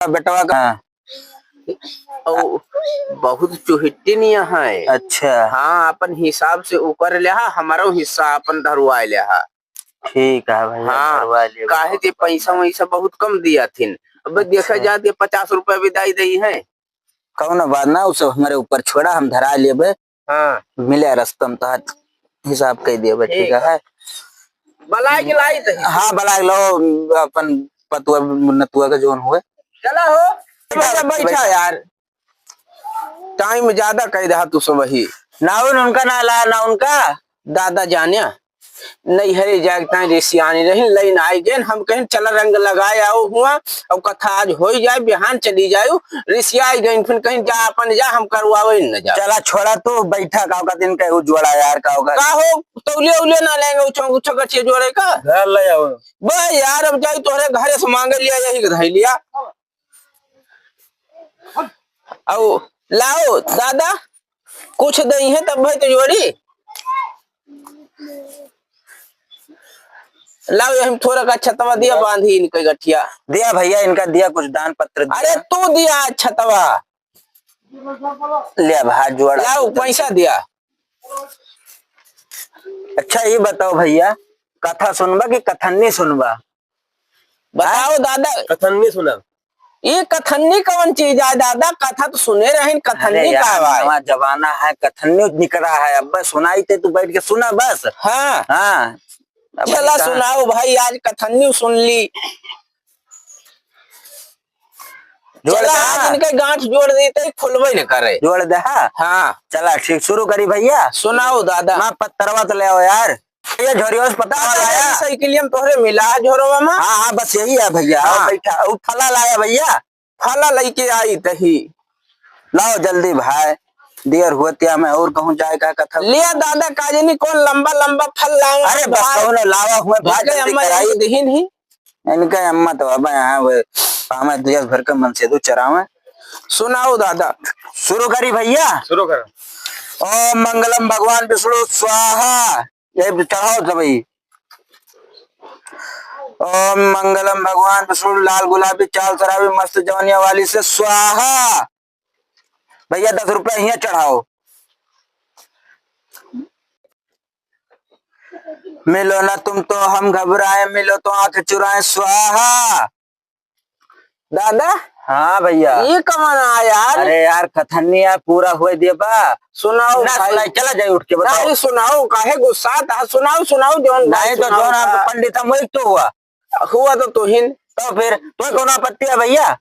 बेटवा का बहुत चुहिट्टी नहीं है। अच्छा हाँ, अपन हिसाब से ऊपर ले हमारो हिस्सा अपन धरवा ले। ठीक है भैया। हाँ, काहे के पैसा वैसा बहुत कम दिया थिन। अब देखा जाते 50 रुपया विदाई दी है। कौन बात ना, उसे हमारे ऊपर छोड़ा, हम धरा लेबे। हाँ, मिले रस्तम तो हिसाब कह दिए। ठीक है, बलाई गिलाई हाँ बला लो अपन पतुआ नतुआ का जोन हुए। चला हो बैठा यार, टाइम ज्यादा कह रहा तू सब। वही ना उनका ना ला ना उनका दादा जाने नहीं है जागता रिसियानी रही लाइन आई गए। हम कहें चला रंग लगाए आओ हुआ और कथा आज हो जाए, बिहान चली जाओ रिसिया आई गई। फिर कहीं जा अपन जा, हम करवावे न जा। चला छोड़ा तो बैठा का दिन का जोड़ा यार का होगा का हो तौले उले ना लेंगे उछक जोड़े का घर ले आओ बे यार। अब जाई तोहरे घरे से मांगे लिया, यही धै लिया। आओ लाओ दादा कुछ दही है तब भाई तो जोड़ी लाओ। हम थोड़ा का छतवा दिया बांधी इनके गठिया दिया भैया, इनका दिया कुछ दान पत्र दिया। अरे तू दिया छतवा लिया भाई जोड़ा लाओ पैसा दिया। अच्छा ये बताओ भैया, कथा सुनबा कि कथन्नी सुनबा? बताओ दादा। कथन्नी सुना। ये कथन्नी कौन चीज है दादा? कथा तो सुने रहे, कथन्नी का है जमाना है, कथन्नी निकला है। अब सुनाई थे तू बैठ के सुना बस। हाँ हाँ चला सुनाओ भाई, आज कथन्नी सुन ली। चला आज इनके गांठ जोड़ देते खुलवे न करे। जोड़ दे हाँ चला ठीक शुरू करी भैया। सुनाओ दादा। माँ पत्थरवा तो ले आओ यार, ये झोरियों से पत्ता लाया साइकिलिया में तोहरे मिला झोरवा में। हाँ हाँ बस यही है भैया। हाँ। बैठा वो फला लाया भैया, फला लेके आई तही लाओ जल्दी भाई, देर हुआ मैं और कहूँ जाए का कथा लिया दादा। काजनी कौन लंबा लंबा फल लाओ। अरे बस कौन लावा हुआ भाई दहीन ही इनका अम्मा तो अब यहाँ पामा दुनिया भर का मन से दो चरावे। सुनाओ दादा। शुरू करी भैया, शुरू कर। ओम मंगलम भगवान विष्णु स्वाहा, ये चढ़ाओ सभी। ओम मंगलम भगवान विष्णु लाल गुलाबी चाल शराबी मस्त जवानिया वाली से स्वाहा। भैया 10 रुपया यहाँ चढ़ाओ। मिलो ना तुम तो हम घबराए, मिलो तो आंख चुराए स्वाहा। दादा हाँ भैया ये कमान आया यार। अरे यार कथन्नी यार पूरा हुए दिए बा। सुनाओ भाई चला जाए उठ के बताओ। नहीं सुनाओ, काहे गुस्सा था? सुनाओ सुनाओ जोन नहीं तो जोन पंडित मोहित तो हुआ तो तुहिन तो फिर तुम्हें कौन आपत्ति है भैया?